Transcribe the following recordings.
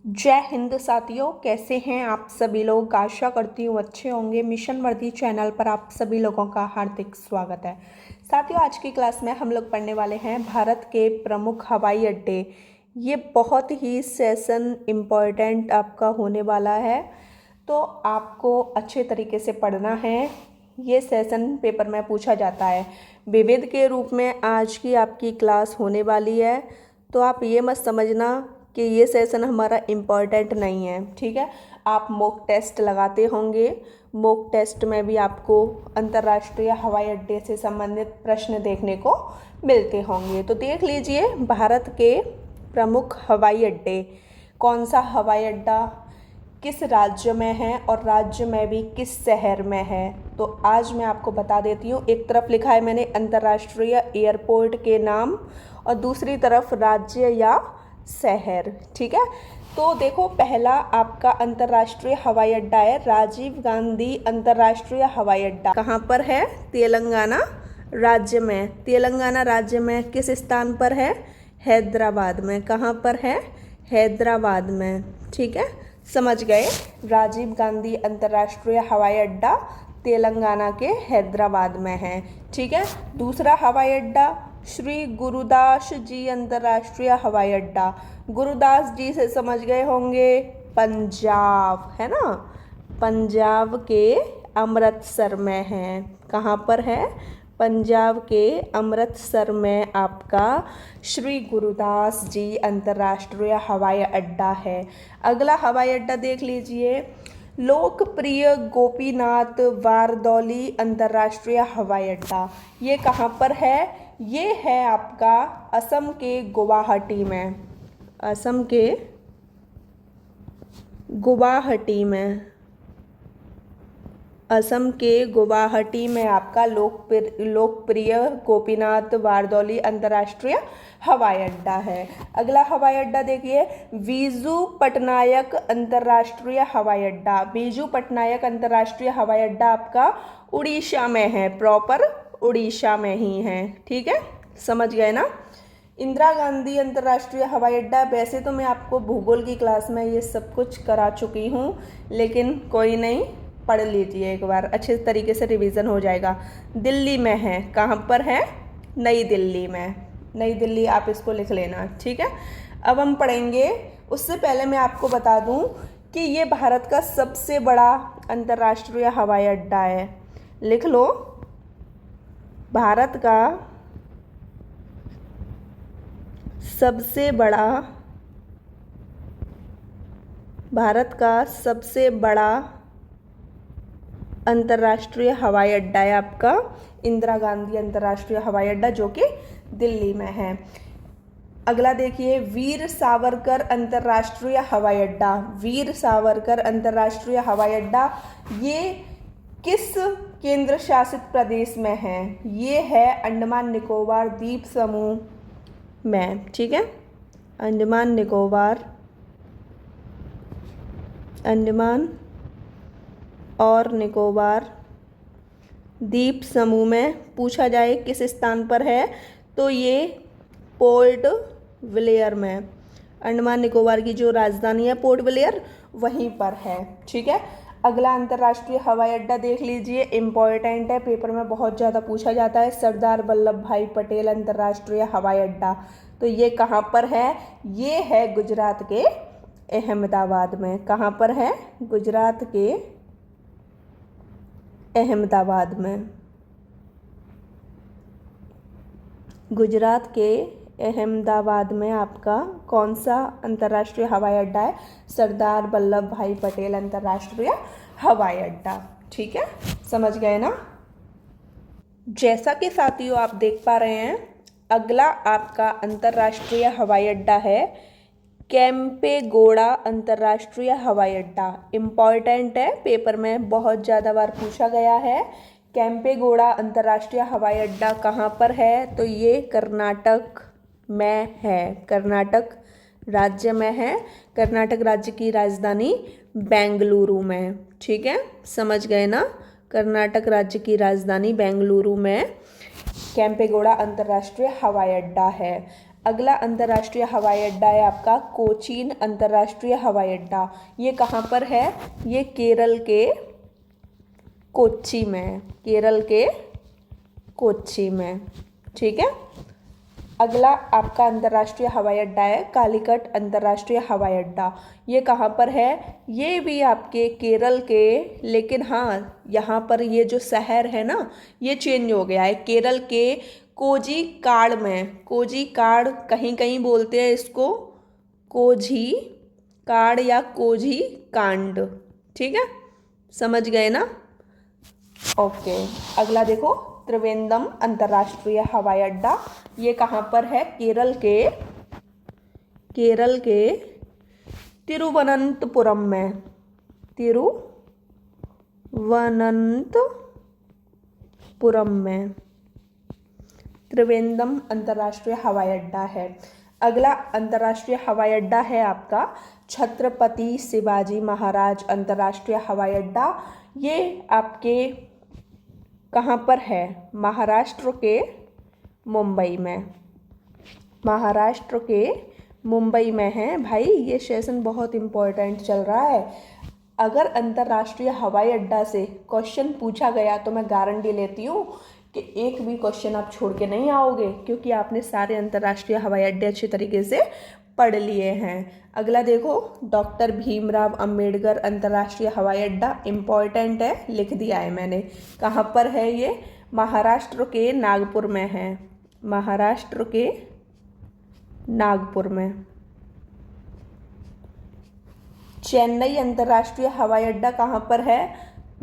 जय हिंद साथियों, कैसे हैं आप सभी लोग। आशा करती हूँ अच्छे होंगे। मिशन वर्दी चैनल पर आप सभी लोगों का हार्दिक स्वागत है। साथियों, आज की क्लास में हम लोग पढ़ने वाले हैं भारत के प्रमुख हवाई अड्डे। ये बहुत ही सेशन इम्पॉर्टेंट आपका होने वाला है, तो आपको अच्छे तरीके से पढ़ना है। ये सेशन पेपर में पूछा जाता है। विविध के रूप में आज की आपकी क्लास होने वाली है, तो आप ये मत समझना कि ये सेशन हमारा इम्पॉर्टेंट नहीं है। ठीक है, आप मॉक टेस्ट लगाते होंगे। मॉक टेस्ट में भी आपको अंतर्राष्ट्रीय हवाई अड्डे से संबंधित प्रश्न देखने को मिलते होंगे। तो देख लीजिए, भारत के प्रमुख हवाई अड्डे, कौन सा हवाई अड्डा किस राज्य में है और राज्य में भी किस शहर में है, तो आज मैं आपको बता देती हूँ। एक तरफ लिखा है मैंने अंतर्राष्ट्रीय एयरपोर्ट के नाम और दूसरी तरफ राज्य या शहर। ठीक है, तो देखो, पहला आपका अंतर्राष्ट्रीय हवाई अड्डा है राजीव गांधी अंतर्राष्ट्रीय हवाई अड्डा। कहाँ पर है? तेलंगाना राज्य में। तेलंगाना राज्य में किस स्थान पर है? हैदराबाद में। कहाँ पर है? हैदराबाद में। ठीक है, समझ गए। राजीव गांधी अंतर्राष्ट्रीय हवाई अड्डा तेलंगाना के हैदराबाद में है। ठीक है, दूसरा हवाई अड्डा श्री गुरुदास जी अंतर्राष्ट्रीय हवाई अड्डा। गुरुदास जी से समझ गए होंगे, पंजाब है ना, पंजाब के अमृतसर में है। कहाँ पर है? पंजाब के अमृतसर में आपका श्री गुरुदास जी अंतर्राष्ट्रीय हवाई अड्डा है। अगला हवाई अड्डा देख लीजिए, लोकप्रिय गोपीनाथ बारदौली अंतर्राष्ट्रीय हवाई अड्डा। ये कहाँ पर है? ये है आपका असम के गुवाहाटी में। असम के गुवाहाटी में। असम के गुवाहाटी में आपका लोकप्रिय गोपीनाथ बारदौली अंतर्राष्ट्रीय हवाई अड्डा है। अगला हवाई अड्डा देखिए, बीजू पटनायक अंतर्राष्ट्रीय हवाई अड्डा। बीजू पटनायक अंतर्राष्ट्रीय हवाई अड्डा आपका उड़ीसा में है, प्रॉपर उड़ीसा में ही है। ठीक है, समझ गए ना। इंदिरा गांधी अंतर्राष्ट्रीय हवाई अड्डा, वैसे तो मैं आपको भूगोल की क्लास में ये सब कुछ करा चुकी हूँ, लेकिन कोई नहीं, पढ़ लीजिए एक बार, अच्छे तरीके से रिवीजन हो जाएगा। दिल्ली में है। कहाँ पर है? नई दिल्ली में। नई दिल्ली, आप इसको लिख लेना। ठीक है, अब हम पढ़ेंगे। उससे पहले मैं आपको बता दूं कि ये भारत का सबसे बड़ा अंतर्राष्ट्रीय हवाई अड्डा है। लिख लो, भारत का सबसे बड़ा, भारत का सबसे बड़ा अंतर्राष्ट्रीय हवाई अड्डा है आपका इंदिरा गांधी अंतर्राष्ट्रीय हवाई अड्डा, जो कि दिल्ली में है। अगला देखिए, वीर सावरकर अंतर्राष्ट्रीय हवाई अड्डा। वीर सावरकर अंतर्राष्ट्रीय हवाई अड्डा, ये किस केंद्र शासित प्रदेश में है? ये है अंडमान निकोबार द्वीप समूह में। ठीक है, अंडमान निकोबार, अंडमान और निकोबार द्वीप समूह में। पूछा जाए किस स्थान पर है, तो ये पोर्ट ब्लेयर में। अंडमान निकोबार की जो राजधानी है पोर्ट ब्लेयर, वहीं पर है। ठीक है, अगला अंतर्राष्ट्रीय हवाई अड्डा देख लीजिए, इम्पॉर्टेंट है, पेपर में बहुत ज़्यादा पूछा जाता है। सरदार वल्लभ भाई पटेल अंतर्राष्ट्रीय हवाई अड्डा, तो ये कहाँ पर है? ये है गुजरात के अहमदाबाद में। कहाँ पर है? गुजरात के अहमदाबाद में। गुजरात के अहमदाबाद में आपका कौन सा अंतर्राष्ट्रीय हवाई अड्डा है? सरदार वल्लभ भाई पटेल अंतर्राष्ट्रीय हवाई अड्डा। ठीक है, समझ गए ना। जैसा कि साथियों आप देख पा रहे हैं, अगला आपका अंतर्राष्ट्रीय हवाई अड्डा है केम्पेगौड़ा अंतर्राष्ट्रीय हवाई अड्डा। इम्पॉर्टेंट है, पेपर में बहुत ज़्यादा बार पूछा गया है। केम्पेगौड़ा अंतर्राष्ट्रीय हवाई अड्डा कहाँ पर है? तो ये कर्नाटक में है, कर्नाटक राज्य में है। कर्नाटक राज्य की राजधानी बेंगलुरु में। ठीक है, समझ गए ना, कर्नाटक राज्य की राजधानी बेंगलुरु में केम्पेगौड़ा अंतर्राष्ट्रीय हवाई अड्डा है। अगला अंतर्राष्ट्रीय हवाई अड्डा है आपका कोचीन अंतर्राष्ट्रीय हवाई अड्डा। ये कहाँ पर है? ये केरल के कोच्चि में है, केरल के कोच्चि में। ठीक है। अगला आपका अंतर्राष्ट्रीय हवाई अड्डा है कालीकट अंतर्राष्ट्रीय हवाई अड्डा। ये कहाँ पर है? ये भी आपके केरल के, लेकिन हाँ यहाँ पर ये जो शहर है ना ये चेंज हो गया है। केरल के कोझीकाड में, कोझीकाड कहीं कहीं बोलते हैं इसको कोझीकाड या कोझीकांड। ठीक है, समझ गए ना? ओके। अगला देखो त्रिवेंद्रम अंतर्राष्ट्रीय हवाई अड्डा। ये कहाँ पर है? केरल के तिरुवनंतपुरम में, तिरुवनंतपुरम में त्रिवेंद्रम अंतर्राष्ट्रीय हवाई अड्डा है। अगला अंतर्राष्ट्रीय हवाई अड्डा है आपका छत्रपति शिवाजी महाराज अंतर्राष्ट्रीय हवाई अड्डा। ये आपके कहाँ पर है? महाराष्ट्र के मुंबई में, महाराष्ट्र के मुंबई में है। भाई ये सेशन बहुत इम्पोर्टेंट चल रहा है। अगर अंतर्राष्ट्रीय हवाई अड्डा से क्वेश्चन पूछा गया तो मैं गारंटी लेती हूँ कि एक भी क्वेश्चन आप छोड़ के नहीं आओगे, क्योंकि आपने सारे अंतर्राष्ट्रीय हवाई अड्डे अच्छे तरीके से पढ़ लिए हैं। अगला देखो डॉक्टर भीमराव अंबेडकर अंतर्राष्ट्रीय हवाई अड्डा, इम्पॉर्टेंट है, लिख दिया है मैंने। कहाँ पर है ये? महाराष्ट्र के नागपुर में है, महाराष्ट्र के नागपुर में। चेन्नई अंतर्राष्ट्रीय हवाई अड्डा कहाँ पर है?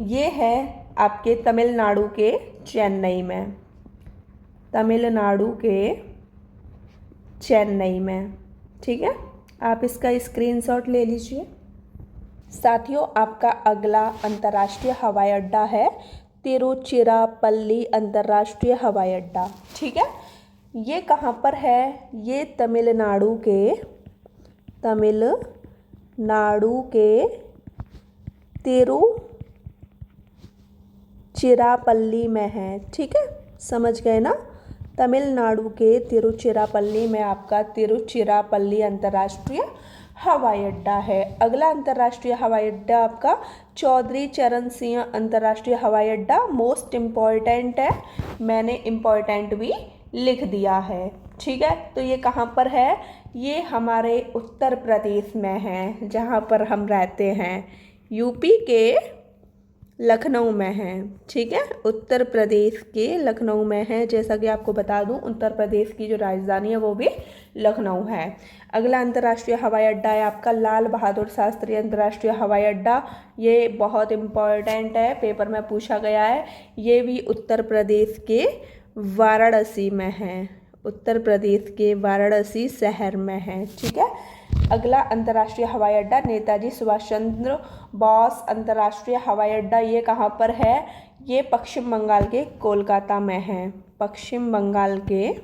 ये है आपके तमिलनाडु के चेन्नई में, तमिलनाडु के चेन्नई में। ठीक है, आप इसका स्क्रीनशॉट ले लीजिए। साथियों आपका अगला अंतर्राष्ट्रीय हवाई अड्डा है तिरुचिरापल्ली अंतर्राष्ट्रीय हवाई अड्डा। ठीक है, ये कहाँ पर है? ये तमिलनाडु के तिरुचिरापल्ली में है। ठीक है, समझ गए ना? तमिलनाडु के तिरुचिरापल्ली में आपका तिरुचिरापल्ली अंतर्राष्ट्रीय हवाई अड्डा है। अगला अंतर्राष्ट्रीय हवाई अड्डा आपका चौधरी चरण सिंह अंतर्राष्ट्रीय हवाई अड्डा। मोस्ट इम्पॉर्टेंट है, मैंने इम्पॉर्टेंट भी लिख दिया है। ठीक है, तो ये कहाँ पर है? ये हमारे उत्तर प्रदेश में है, जहाँ पर हम रहते हैं। यूपी के लखनऊ में है। ठीक है, उत्तर प्रदेश के लखनऊ में है। जैसा कि आपको बता दूं उत्तर प्रदेश की जो राजधानी है वो भी लखनऊ है। अगला अंतर्राष्ट्रीय हवाई अड्डा है आपका लाल बहादुर शास्त्री अंतर्राष्ट्रीय हवाई अड्डा। ये बहुत इम्पॉर्टेंट है, पेपर में पूछा गया है। ये भी उत्तर प्रदेश के वाराणसी में है, उत्तर प्रदेश के वाराणसी शहर में है। ठीक है, अगला अंतर्राष्ट्रीय हवाई अड्डा नेताजी सुभाष चंद्र बोस अंतर्राष्ट्रीय हवाई अड्डा। ये कहाँ पर है? ये पश्चिम बंगाल के कोलकाता में है, पश्चिम बंगाल के,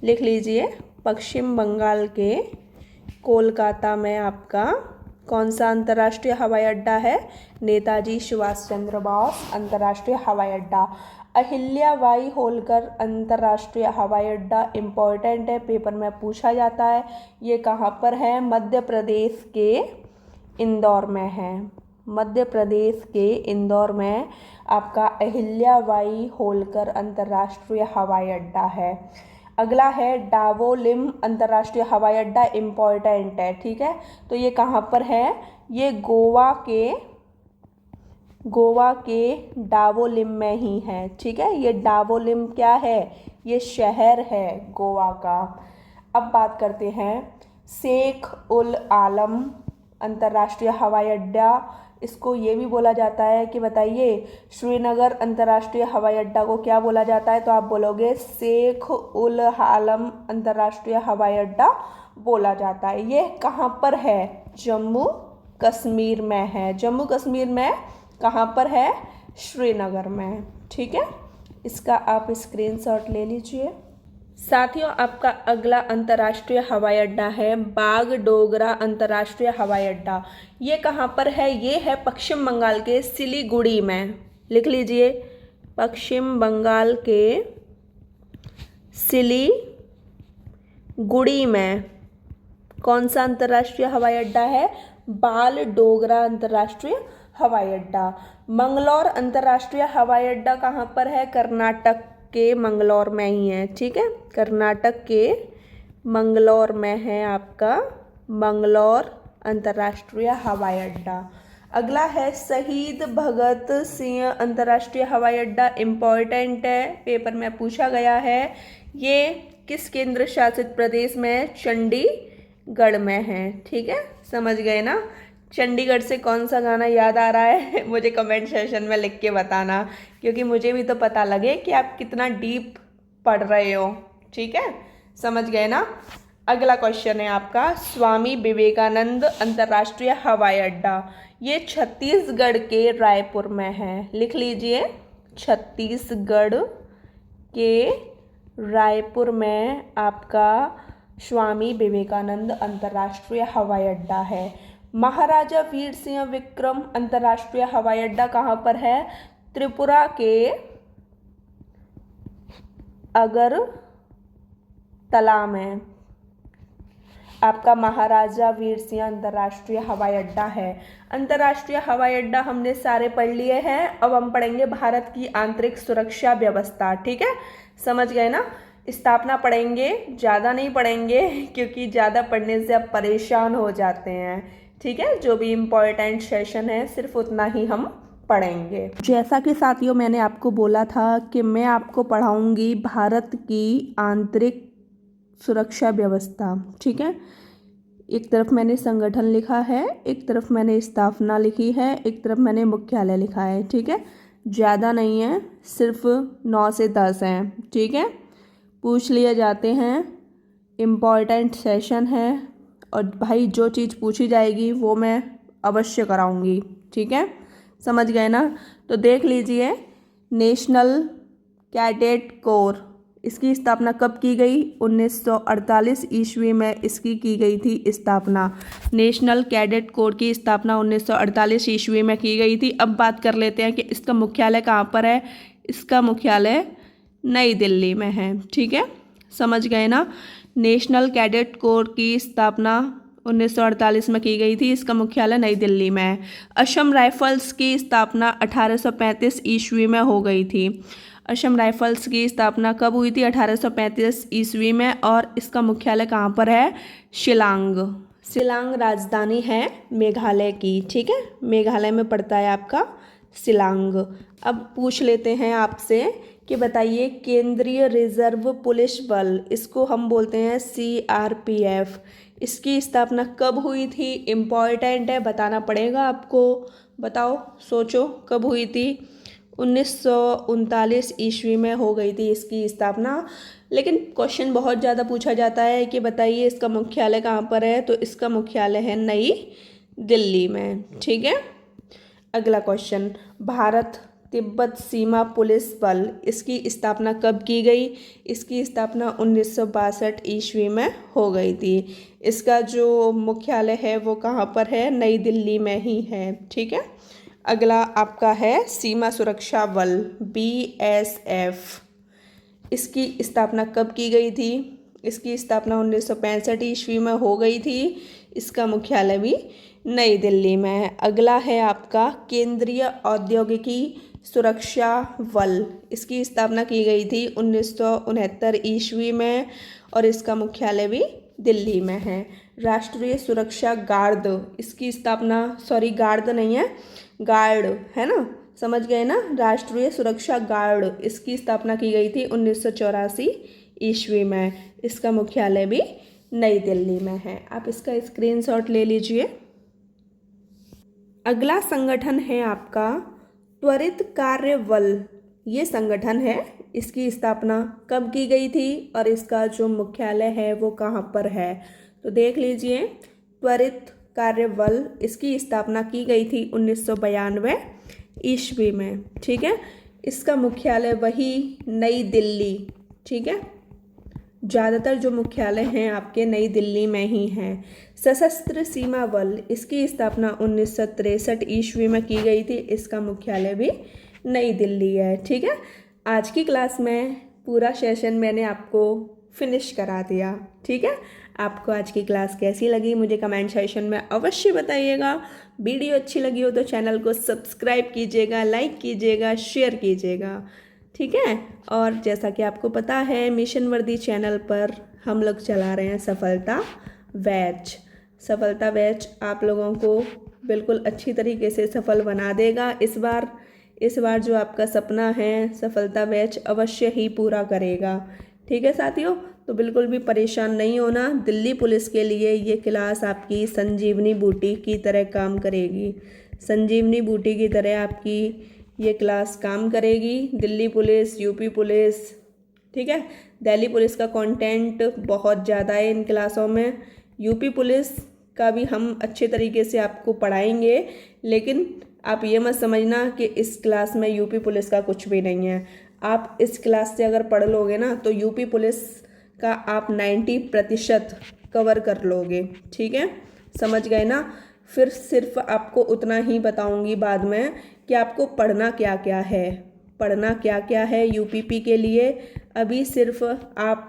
लिख लीजिए, पश्चिम बंगाल के कोलकाता में आपका कौन सा अंतर्राष्ट्रीय हवाई अड्डा है? नेताजी सुभाष चंद्र बोस अंतर्राष्ट्रीय हवाई अड्डा। अहिल्याबाई होलकर अंतर्राष्ट्रीय हवाई अड्डा, इम्पॉर्टेंट है, पेपर में पूछा जाता है। ये कहाँ पर है? मध्य प्रदेश के इंदौर में है, मध्य प्रदेश के इंदौर में आपका अहिल्याबाई होलकर अंतर्राष्ट्रीय हवाई अड्डा है। अगला है डावोलिम अंतर्राष्ट्रीय हवाई अड्डा, इम्पॉर्टेंट है। ठीक है, तो ये कहाँ पर है? ये गोवा के डावोलिम में ही है। ठीक है, ये डावोलिम क्या है? ये शहर है गोवा का। अब बात करते हैं शेख उल आलम अंतर्राष्ट्रीय हवाई अड्डा। इसको ये भी बोला जाता है कि बताइए श्रीनगर अंतर्राष्ट्रीय हवाई अड्डा को क्या बोला जाता है? तो आप बोलोगे शेख उल आलम अंतर्राष्ट्रीय हवाई अड्डा बोला जाता है। ये कहाँ पर है? जम्मू कश्मीर में है, जम्मू कश्मीर में। कहाँ पर है? श्रीनगर में। ठीक है, इसका आप स्क्रीनशॉट ले लीजिए। साथियों आपका अगला अंतर्राष्ट्रीय हवाई अड्डा है बागडोगरा अंतर्राष्ट्रीय हवाई अड्डा। ये कहाँ पर है? ये है पश्चिम बंगाल के सिलीगुड़ी में, लिख लीजिए, पश्चिम बंगाल के सिलीगुड़ी गुड़ी में कौन सा अंतर्राष्ट्रीय हवाई अड्डा है? बाल डोगरा अंतर्राष्ट्रीय हवाई अड्डा। मंगलौर अंतर्राष्ट्रीय हवाई अड्डा कहाँ पर है? कर्नाटक के मंगलौर में ही है। ठीक है, कर्नाटक के मंगलौर में है आपका मंगलौर अंतर्राष्ट्रीय हवाई अड्डा। अगला है शहीद भगत सिंह अंतर्राष्ट्रीय हवाई अड्डा। इम्पॉर्टेंट है, पेपर में पूछा गया है। ये किस केंद्र शासित प्रदेश में? चंडीगढ़ में है। ठीक है, समझ गए ना? चंडीगढ़ से कौन सा गाना याद आ रहा है मुझे कमेंट सेशन में लिख के बताना, क्योंकि मुझे भी तो पता लगे कि आप कितना डीप पढ़ रहे हो। ठीक है, समझ गए ना? अगला क्वेश्चन है आपका स्वामी विवेकानंद अंतर्राष्ट्रीय हवाई अड्डा। ये छत्तीसगढ़ के रायपुर में है। लिख लीजिए, छत्तीसगढ़ के रायपुर में आपका स्वामी विवेकानंद अंतर्राष्ट्रीय हवाई अड्डा है। महाराजा वीर सिंह विक्रम अंतर्राष्ट्रीय हवाई अड्डा कहाँ पर है? त्रिपुरा के अगरतला में आपका महाराजा वीर सिंह अंतर्राष्ट्रीय हवाई अड्डा है। अंतर्राष्ट्रीय हवाई अड्डा हमने सारे पढ़ लिए हैं। अब हम पढ़ेंगे भारत की आंतरिक सुरक्षा व्यवस्था। ठीक है, समझ गए ना? स्थापना पढ़ेंगे, ज़्यादा नहीं पढ़ेंगे क्योंकि ज़्यादा पढ़ने से आप परेशान हो जाते हैं। ठीक है, जो भी इम्पोर्टेंट सेशन है सिर्फ उतना ही हम पढ़ेंगे। जैसा कि साथियों मैंने आपको बोला था कि मैं आपको पढ़ाऊंगी भारत की आंतरिक सुरक्षा व्यवस्था। ठीक है, एक तरफ मैंने संगठन लिखा है, एक तरफ मैंने स्थापना लिखी है, एक तरफ मैंने मुख्यालय लिखा है। ठीक है, ज़्यादा नहीं है, सिर्फ 9 से 10 हैं। ठीक है, पूछ लिए जाते हैं, इम्पॉर्टेंट सेशन है और भाई जो चीज़ पूछी जाएगी वो मैं अवश्य कराऊंगी। ठीक है, समझ गए ना? तो देख लीजिए, नेशनल कैडेट कोर, इसकी स्थापना कब की गई? 1948 ईस्वी में इसकी की गई थी स्थापना। नेशनल कैडेट कोर की स्थापना 1948 ईस्वी में की गई थी। अब बात कर लेते हैं कि इसका मुख्यालय कहाँ पर है। इसका मुख्यालय नई दिल्ली में है। ठीक है, समझ गए ना? नेशनल कैडेट कोर की स्थापना 1948 में की गई थी। इसका मुख्यालय नई दिल्ली में है। असम राइफल्स की स्थापना 1835 ईस्वी में हो गई थी। असम राइफल्स की स्थापना कब हुई थी? 1835 ईस्वी में। और इसका मुख्यालय कहाँ पर है? शिलांग। शिलांग राजधानी है मेघालय की। ठीक है, मेघालय में पड़ता है आपका शिलांग। अब पूछ लेते हैं आपसे कि बताइए केंद्रीय रिजर्व पुलिस बल, इसको हम बोलते हैं CRPF, इसकी स्थापना कब हुई थी? इम्पॉर्टेंट है, बताना पड़ेगा आपको। बताओ, सोचो, कब हुई थी? 1939 ईस्वी में हो गई थी इसकी स्थापना। लेकिन क्वेश्चन बहुत ज़्यादा पूछा जाता है कि बताइए इसका मुख्यालय कहाँ पर है? तो इसका मुख्यालय है नई दिल्ली में। ठीक है, अगला क्वेश्चन, भारत तिब्बत सीमा पुलिस बल, इसकी स्थापना कब की गई? इसकी स्थापना 1962 ईस्वी में हो गई थी। इसका जो मुख्यालय है वो कहाँ पर है? नई दिल्ली में ही है। ठीक है, अगला आपका है सीमा सुरक्षा बल BSF, इसकी स्थापना कब की गई थी? इसकी स्थापना 1965 ईस्वी में हो गई थी। इसका मुख्यालय भी नई दिल्ली में है। अगला है आपका केंद्रीय औद्योगिकी सुरक्षा बल, इसकी स्थापना की गई थी 1969 ईस्वी में और इसका मुख्यालय भी दिल्ली में है। राष्ट्रीय सुरक्षा गार्ड, इसकी स्थापना, सॉरी गार्ड नहीं है, गार्ड है ना, समझ गए ना? राष्ट्रीय सुरक्षा गार्ड, इसकी स्थापना की गई थी 1984 ईस्वी में। इसका मुख्यालय भी नई दिल्ली में है। आप इसका स्क्रीनशॉट ले लीजिए। अगला संगठन है आपका त्वरित कार्य बल, ये संगठन है, इसकी स्थापना कब की गई थी और इसका जो मुख्यालय है वो कहाँ पर है? तो देख लीजिए, त्वरित कार्य बल, इसकी स्थापना की गई थी 1992 ईस्वी में। ठीक है, इसका मुख्यालय वही नई दिल्ली। ठीक है, ज़्यादातर जो मुख्यालय हैं आपके नई दिल्ली में ही हैं। सशस्त्र सीमा बल, इसकी स्थापना 1963 ईस्वी में की गई थी। इसका मुख्यालय भी नई दिल्ली है। ठीक है, आज की क्लास में पूरा सेशन मैंने आपको फिनिश करा दिया। ठीक है, आपको आज की क्लास कैसी लगी मुझे कमेंट सेक्शन में अवश्य बताइएगा। वीडियो अच्छी लगी हो तो चैनल को सब्सक्राइब कीजिएगा, लाइक कीजिएगा, शेयर कीजिएगा। ठीक है, और जैसा कि आपको पता है मिशन वर्दी चैनल पर हम लोग चला रहे हैं सफलता बैच। सफलता बैच आप लोगों को बिल्कुल अच्छी तरीके से सफल बना देगा। इस बार जो आपका सपना है सफलता बैच अवश्य ही पूरा करेगा। ठीक है साथियों, तो बिल्कुल भी परेशान नहीं होना। दिल्ली पुलिस के लिए ये क्लास आपकी संजीवनी बूटी की तरह काम करेगी। संजीवनी बूटी की तरह आपकी ये क्लास काम करेगी। दिल्ली पुलिस, यूपी पुलिस, ठीक है, दिल्ली पुलिस का कंटेंट बहुत ज़्यादा है इन क्लासों में। यूपी पुलिस का भी हम अच्छे तरीके से आपको पढ़ाएंगे, लेकिन आप ये मत समझना कि इस क्लास में यूपी पुलिस का कुछ भी नहीं है। आप इस क्लास से अगर पढ़ लोगे ना तो यूपी पुलिस का आप 90% कवर कर लोगे। ठीक है, समझ गए ना। फिर सिर्फ आपको उतना ही बताऊंगी बाद में कि आपको पढ़ना क्या क्या है, पढ़ना क्या क्या है यूपीपी के लिए। अभी सिर्फ आप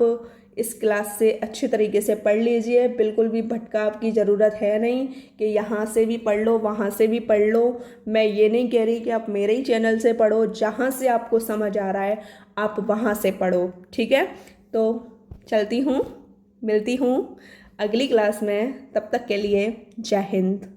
इस क्लास से अच्छे तरीके से पढ़ लीजिए। बिल्कुल भी भटकाव की ज़रूरत है नहीं कि यहाँ से भी पढ़ लो वहाँ से भी पढ़ लो। मैं ये नहीं कह रही कि आप मेरे ही चैनल से पढ़ो, जहाँ से आपको समझ आ रहा है आप वहाँ से पढ़ो। ठीक है, तो चलती हूँ, मिलती हूँ अगली क्लास में। तब तक के लिए जय हिंद।